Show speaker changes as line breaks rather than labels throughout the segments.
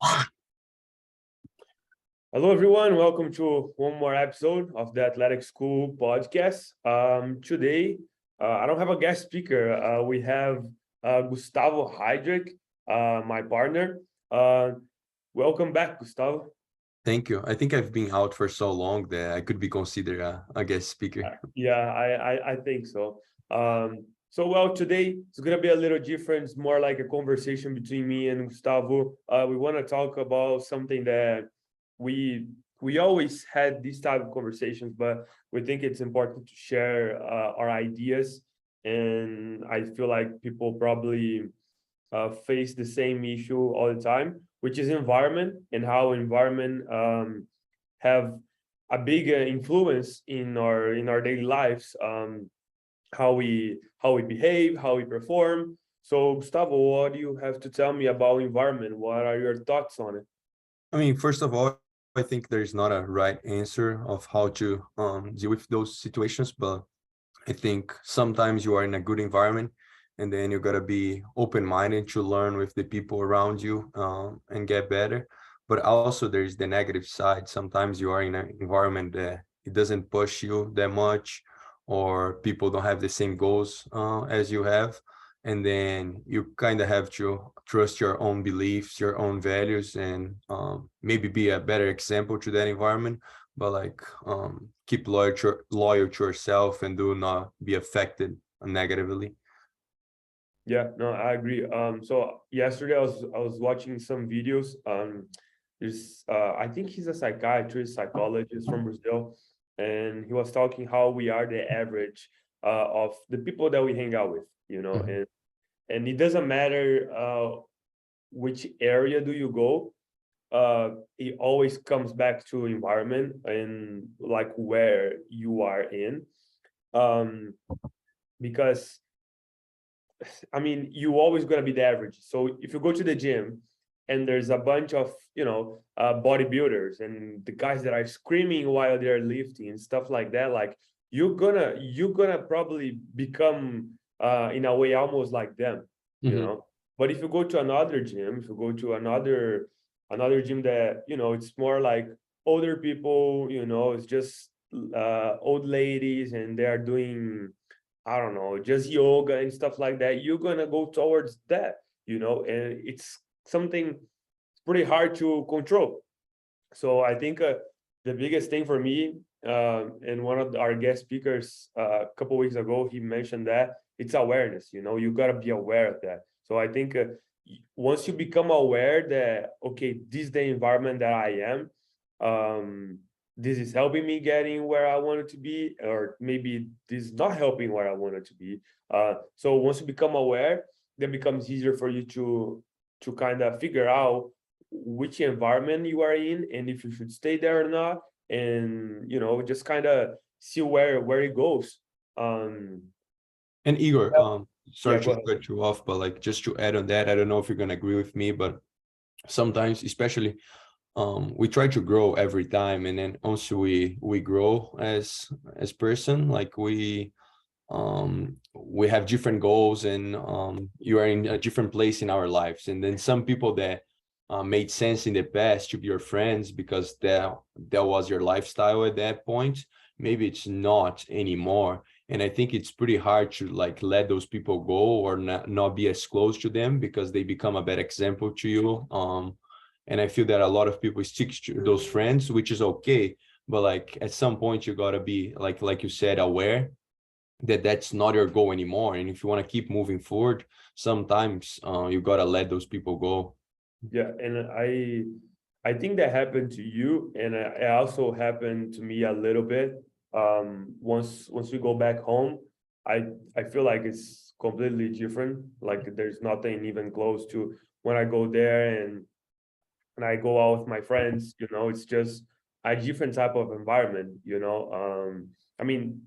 Hello, everyone. Welcome to one more episode of the Athletic School podcast. Today, I don't have a guest speaker. We have Gustavo Heidrich, my partner. Uh, Welcome back, Gustavo.
Thank you. I think I've been out for so long that I could be considered a guest speaker.
Yeah, I think so. Today it's gonna be a little different. It's more like a conversation between me and Gustavo. We want to talk about something that we we always had these type of conversations, but we think it's important to share our ideas. And I feel like people probably face the same issue all the time, which is environment and how environment have a big influence in our daily lives, how we behave, how we perform. So, Gustavo, what do you have to tell me about environment? What are your thoughts on it?
I mean, first of all, I think there's not a right answer of how to deal with those situations, but I think sometimes you are in a good environment and then you gotta be open-minded to learn with the people around you and get better. But also there's the negative side. Sometimes you are in an environment that it doesn't push you that much, or people don't have the same goals as you have. And then you kind of have to trust your own beliefs, your own values, and maybe be a better example to that environment, but like keep loyal to yourself and do not be affected negatively.
Yeah, no, I agree. So yesterday I was watching some videos. There's I think he's a psychiatrist, psychologist from Brazil, and he was talking how we are the average of the people that we hang out with,
Mhm.
and it doesn't matter which area do you go. It always comes back to environment and like where you are in, um, because I mean, you always gonna be the average. So if you go to the gym and there's a bunch of, bodybuilders and the guys that are screaming while they're lifting and stuff like that, like you're gonna probably become in a way almost like them, you
Mhm.
know. But if you go to another gym, if you go to another gym that, it's more like older people, it's just old ladies and they are doing, I don't know, just yoga and stuff like that, you're gonna go towards that, and it's something pretty hard to control. So I think the biggest thing for me, and one of our guest speakers a couple weeks ago, he mentioned that it's awareness. You gotta be aware of that. So I think once you become aware that okay, this is the environment that I am, um, this is helping me getting where I wanted to be, or maybe this is not helping where I wanted to be. So once you become aware, then becomes easier for you to kind of figure out which environment you are in and if you should stay there or not, and just kind of see where it goes. um
And Igor,
yeah,
sorry
go
to
ahead.
cut you off, but like just to add on that, I don't know if you're gonna agree with me, but sometimes, especially, we try to grow every time, and then also we grow as person, like we have different goals, and you are in a different place in our lives, and then some people that made sense in the past to be your friends because that was your lifestyle at that point, maybe it's not anymore. And I think it's pretty hard to like let those people go or not be as close to them because they become a bad example to you. And I feel that a lot of people stick to those friends, which is okay, but like at some point you gotta be like you said, aware that that's not your goal anymore. And if you want to keep moving forward, sometimes you gotta let those people go.
Yeah, and I think that happened to you, and it also happened to me a little bit. Once we go back home, I feel like it's completely different. Like there's nothing even close to when I go there and I go out with my friends, it's just a different type of environment. I mean,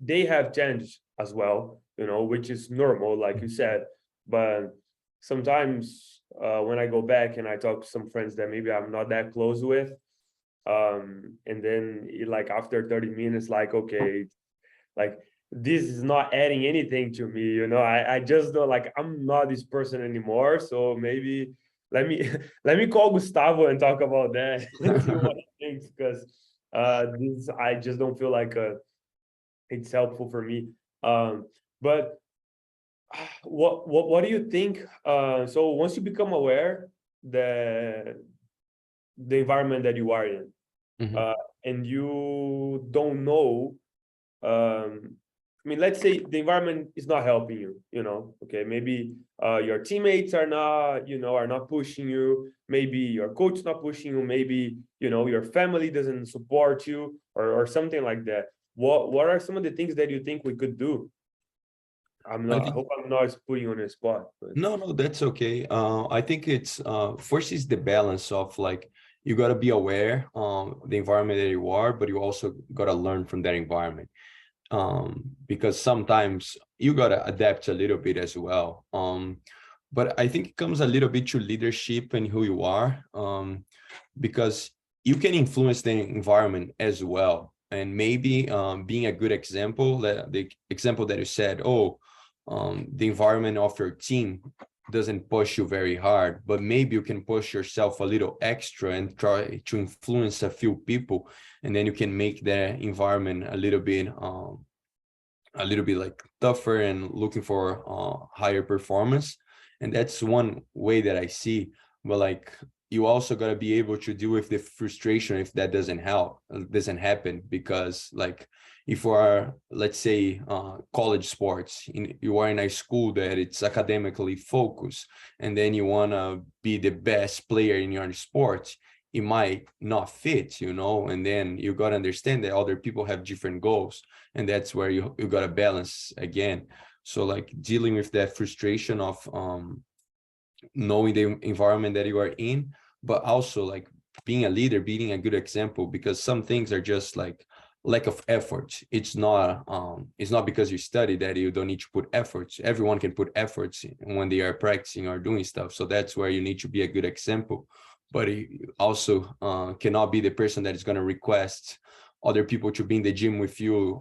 they have changed as well, which is normal, like you said. But sometimes when I go back and I talk to some friends that maybe I'm not that close with, and then like after 30 minutes, like, okay, like this is not adding anything to me, I just know like I'm not this person anymore. So maybe let me let me call Gustavo and talk about that and see what he thinks, because this I just don't feel like it's helpful for me. But what do you think? So once you become aware that the environment that you are in,
Mhm.
and you don't know, I mean, let's say the environment is not helping you, okay, maybe your teammates are not, are not pushing you, maybe your coach is not pushing you, maybe, your family doesn't support you, or something like that. What are some of the things that you think we could do?
I
I
think
hope I'm not putting you on the spot, but
no, that's okay. I think it's first is the balance of like you gotta be aware the environment that you are, but you also gotta learn from that environment. Because sometimes you gotta adapt a little bit as well. But I think it comes a little bit to leadership and who you are, because you can influence the environment as well. And maybe being a good example, that the example that you said, oh, the environment of your team doesn't push you very hard, but maybe you can push yourself a little extra and try to influence a few people, and then you can make the environment a little bit like tougher and looking for higher performance. And that's one way that I see. But like you also got to be able to deal with the frustration if that doesn't happen, because like if you are, let's say, college sports, you are in a school that it's academically focused, and then you want to be the best player in your sport, it might not fit, and then you got to understand that other people have different goals, and that's where you got to balance again. So like dealing with that frustration of knowing the environment that you are in, but also like being a leader, being a good example, because some things are just like lack of effort. It's not because you study that you don't need to put efforts. Everyone can put efforts when they are practicing or doing stuff. So that's where you need to be a good example. But you also cannot be the person that is going to request other people to be in the gym with you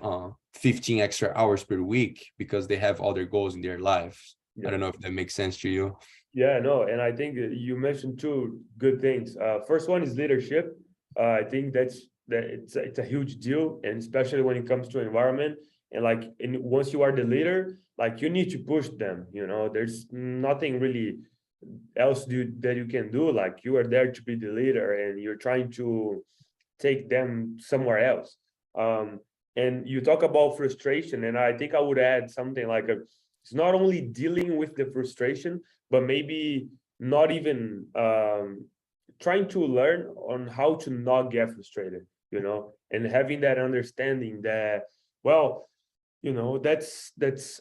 15 extra hours per week because they have other goals in their lives. I
yeah.
don't know if that makes sense to you.
Yeah, no, and I think you mentioned two good things. First one is leadership. I think that it's a huge deal, and especially when it comes to environment. And like, once you are the leader, like you need to push them. There's nothing really else that you can do. Like you are there to be the leader, and you're trying to take them somewhere else. Um, and you talk about frustration, and I think I would add something like it's not only dealing with the frustration, but maybe not even trying to learn on how to not get frustrated, and having that understanding that, well, that's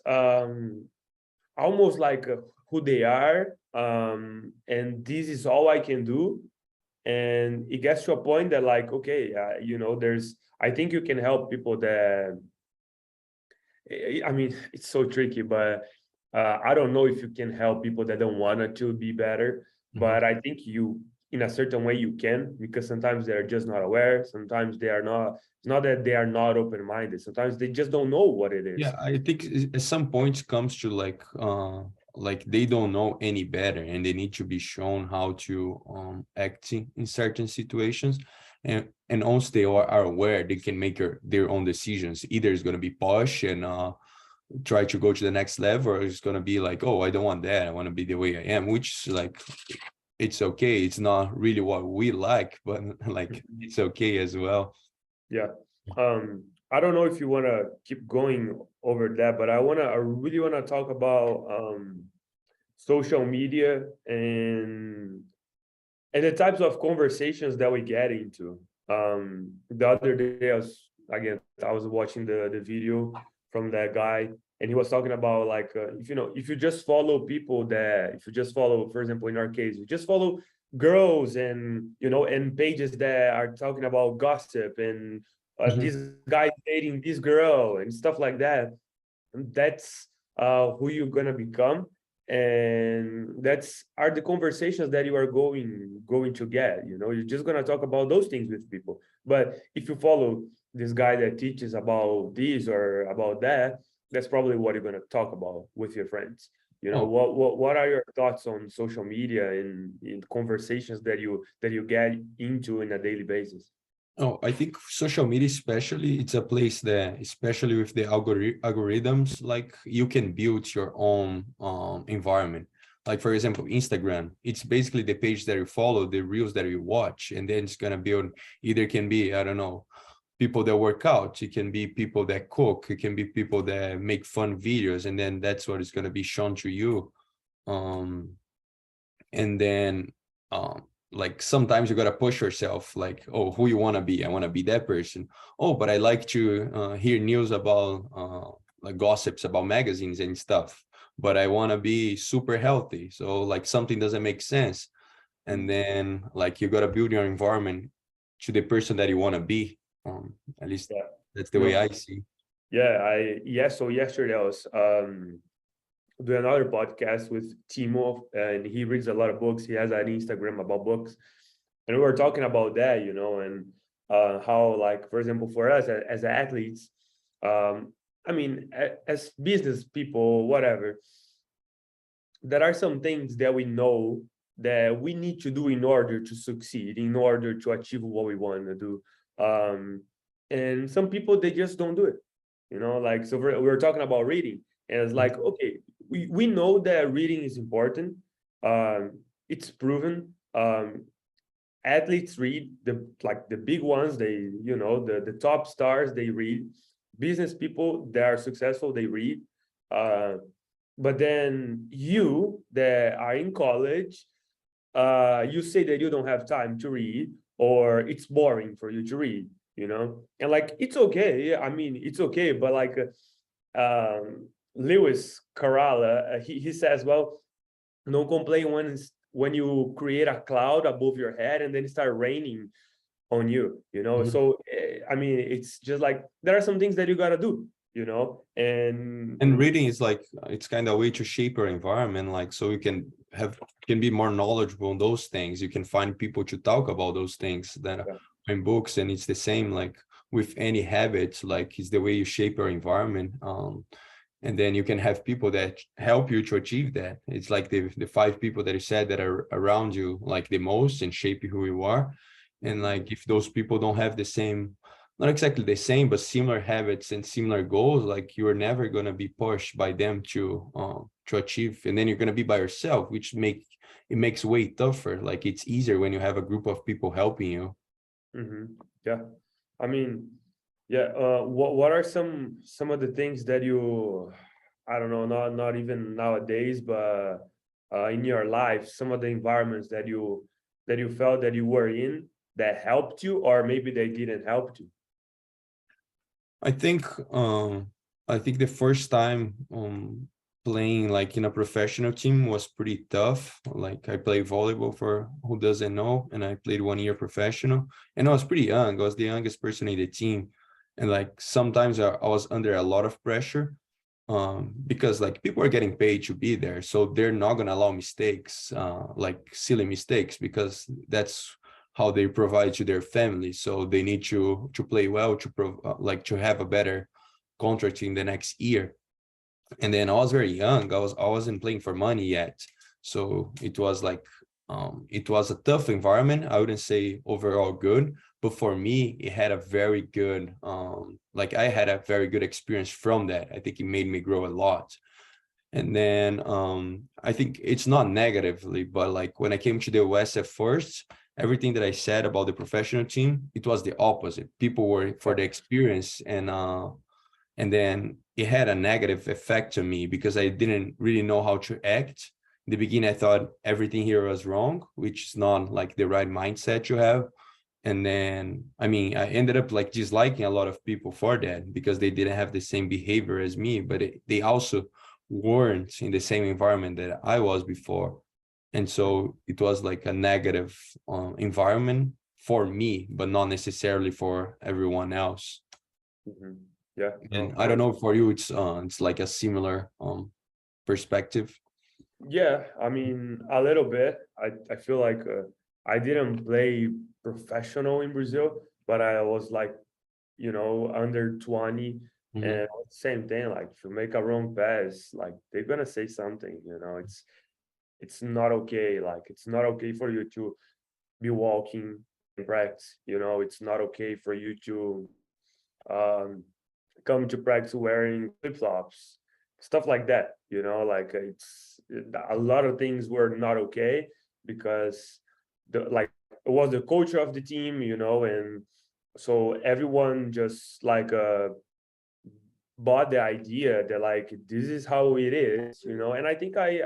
almost like who they are, and this is all I can do. And it gets to a point that, like, okay, there's, I think you can help people that, I mean, it's so tricky, but I don't know if you can help people that don't want to be better.
Mhm.
But I think in a certain way, you can, because sometimes they're just not aware. Sometimes they are not. It's not that they are not open-minded. Sometimes they just don't know what it is.
Yeah, I think at some point comes to like they don't know any better and they need to be shown how to act in certain situations. And once they are aware, they can make their own decisions. Either it's gonna be push and try to go to the next level, or it's gonna be like, oh, I don't want that. I want to be the way I am, which is like it's okay. It's not really what we like, but like it's okay as well.
Yeah. I don't know if you want to keep going over that, but I really want to talk about social media and the types of conversations that we get into. The other day, I was watching the video from that guy, and he was talking about, like, if you just follow people that, if you just follow, for example, in our case, you just follow girls and and pages that are talking about gossip and
Mhm.
this guy dating this girl and stuff like that. And that's who you're gonna become, and that's are the conversations that you are going to get. You're just gonna talk about those things with people. But if you follow this guy that teaches about this or about that, that's probably what you're gonna talk about with your friends. You know,
Oh,
what are your thoughts on social media and in conversations that you get into on a daily basis?
oh, I think social media, especially, it's a place that, especially with the algorithms, like you can build your own environment. Like for example, Instagram, it's basically the page that you follow, the reels that you watch, and then it's gonna build. Either can be, I don't know, people that work out, it can be people that cook, it can be people that make fun videos, and then that's what is gonna be shown to you. Um, and then like sometimes you gotta push yourself, like, oh, who you want to be? I want to be that person. Oh, but I like to hear news about like gossips about magazines and stuff, but I want to be super healthy, so like something doesn't make sense. And then like you gotta build your environment to the person that you want to be. At least
Yeah.
that's the way
No.
I see.
Yeah, so yesterday I was doing another podcast with Timo, and he reads a lot of books. He has an Instagram about books, and we were talking about that, you know, and how, like, for example, for us as athletes, I mean, as business people, whatever, there are some things that we know that we need to do in order to succeed, in order to achieve what we want to do. And some people, they just don't do it, you know, like, so we were talking about reading, and it's like, okay, we know that reading is important. It's proven. Athletes read, the big ones, they, you know, the top stars, they read. Business people that are successful, they read. uh, but then you that are in college, you say that you don't have time to read, or it's boring for you to read, you know, and like, it's okay. I mean, it's okay, but like, Lewis Carroll, he says, well, don't complain when you create a cloud above your head and then it start raining on you, you know.
Mhm.
So I mean, it's just like, there are some things that you got to do, you know. And
And reading is like, it's kind of a way to shape your environment, like so you can be more knowledgeable on those things. You can find people to talk about those things that are
yeah.
in books. And it's the same like with any habits, like it's the way you shape your environment. And then you can have people that help you to achieve that. It's like the five people that you said that are around you like the most and shape who you are. And like if those people don't have the same, not exactly the same, but similar habits and similar goals, like you're never gonna be pushed by them to achieve. And then you're gonna be by yourself, which makes way tougher. Like it's easier when you have a group of people helping you.
Yeah, I mean, yeah. What are some of the things that you, I don't know, not even nowadays, but in your life, some of the environments that you felt that you were in that helped you, or maybe they didn't help you.
I think I think the first time playing like in a professional team was pretty tough. Like I played volleyball for who doesn't know, and I played 1 year professional, and I was pretty young. I was the youngest person in the team, and like sometimes I was under a lot of pressure because like people are getting paid to be there, so they're not gonna allow mistakes, like silly mistakes, because that's how they provide to their family. So they need to play well to like to have a better contract in the next year. And then I was very young. I wasn't playing for money yet, so it was like it was a tough environment. I wouldn't say overall good, but for me it had a very good like I had a very good experience from that. I think it made me grow a lot. And then I think it's not negatively, but like when I came to the US at first, everything that I said about the professional team, it was the opposite. People were for the experience, and then it had a negative effect to me because I didn't really know how to act. In the beginning, I thought everything here was wrong, which is not like the right mindset to have. And then, I mean, I ended up like disliking a lot of people for that because they didn't have the same behavior as me, but they also weren't in the same environment that I was before. And so it was like a negative environment for me, but not necessarily for everyone else.
Mhm. Yeah,
And
no,
I don't know, for you, it's like a similar perspective.
yeah, I mean, a little bit. I feel like I didn't play professional in Brazil, but I was like, you know, under 20.
Mhm.
And same thing, like if you make a wrong pass, like they're gonna say something, it's not okay. Like it's not okay for you to be walking in practice, it's not okay for you to um come to practice wearing flip-flops, stuff like that, like it's a lot of things were not okay because it was the culture of the team, and so everyone just like bought the idea that like this is how it is, and I think I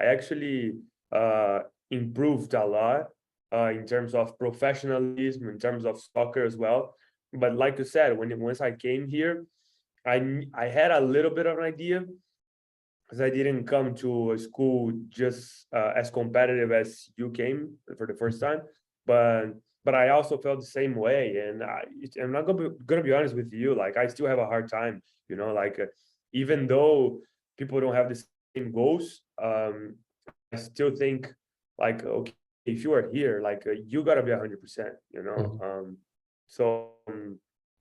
actually uh improved a lot in terms of professionalism, in terms of soccer as well. But like you said, once I came here, I had a little bit of an idea because I didn't come to a school just as competitive as you came for the first time, but I also felt the same way, and I'm not gonna be honest with you, like I still have a hard time, like even though people don't have the same goals, I still think like okay, if you are here, like you gotta be 100%,
Mhm.
so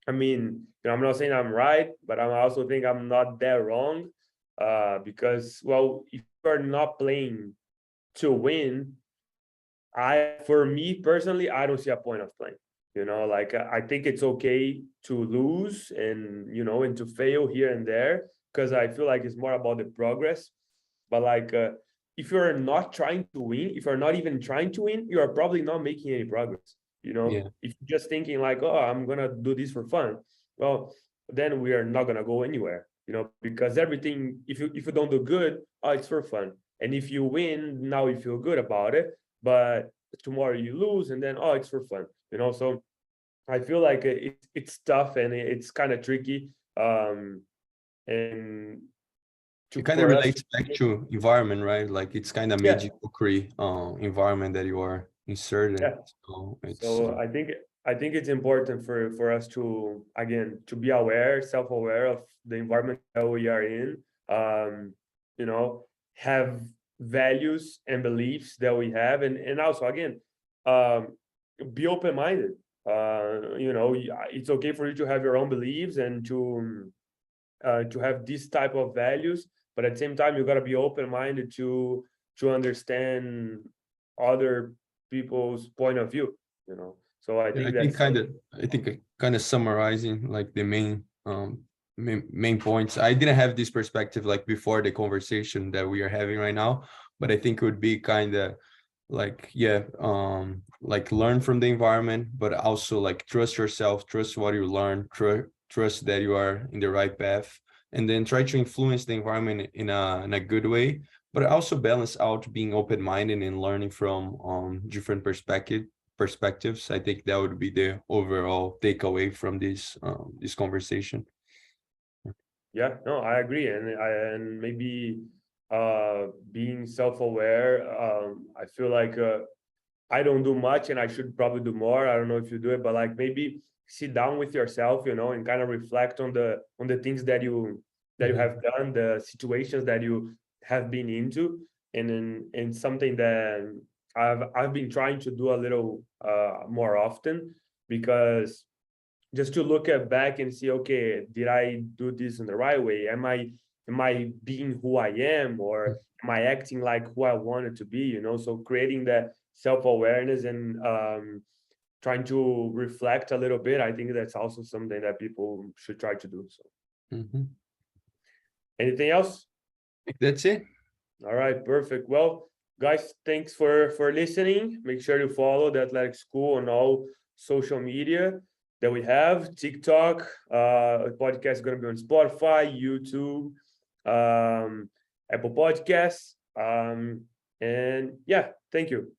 I mean, I'm not saying I'm right, but I also think I'm not that wrong because well, if you're not playing to win, for me personally, I don't see a point of playing. Like I think it's okay to lose and and to fail here and there because I feel like it's more about the progress. But like if you're not trying to win, if you're not even trying to win, you are probably not making any progress.
Yeah.
If you're just thinking like, oh, I'm gonna do this for fun, well, then we are not gonna go anywhere. Because everything, if you don't do good, oh, it's for fun. And if you win, now you feel good about it. But tomorrow you lose, and then oh, it's for fun. So I feel like it's tough and it's kind of tricky. And
It kind of
for us to
relates back to environment, right? Like it's kind of
yeah,
mediocre environment that you are inserted.
yeah.
So it's
So I think it's important for us to again to be aware, self-aware of the environment that we are in. Um, have values and beliefs that we have, and also again, um, be open-minded. It's okay for you to have your own beliefs and to have this type of values, but at the same time, you got to be open-minded to understand other people's point of view. So I
yeah,
think that's
I think kind of summarizing like the main points. I didn't have this perspective like before the conversation that we are having right now, but I think it would be kind of like yeah, like learn from the environment, but also like trust yourself, trust what you learn, trust that you are in the right path, and then try to influence the environment in a good way, but also balance out being open-minded and learning from different perspectives. I think that would be the overall takeaway from this conversation.
yeah, no, I agree, and maybe being self-aware. I feel like I don't do much, and I should probably do more. I don't know if you do it, but like maybe sit down with yourself, and kind of reflect on the things that you
Mhm.
have done, the situations that you have been into, and something that I've been trying to do a little more often because just to look at back and see, okay, did I do this in the right way? Am I being who I am, or am I acting like who I wanted to be? So creating that self-awareness and trying to reflect a little bit, I think that's also something that people should try to do. So
Mhm.
anything else?
That's it.
All right, perfect. Well, guys, thanks for listening. Make sure to follow the Athletic School on all social media that we have. TikTok, podcast is going to be on Spotify, YouTube, Apple Podcasts. And yeah, thank you.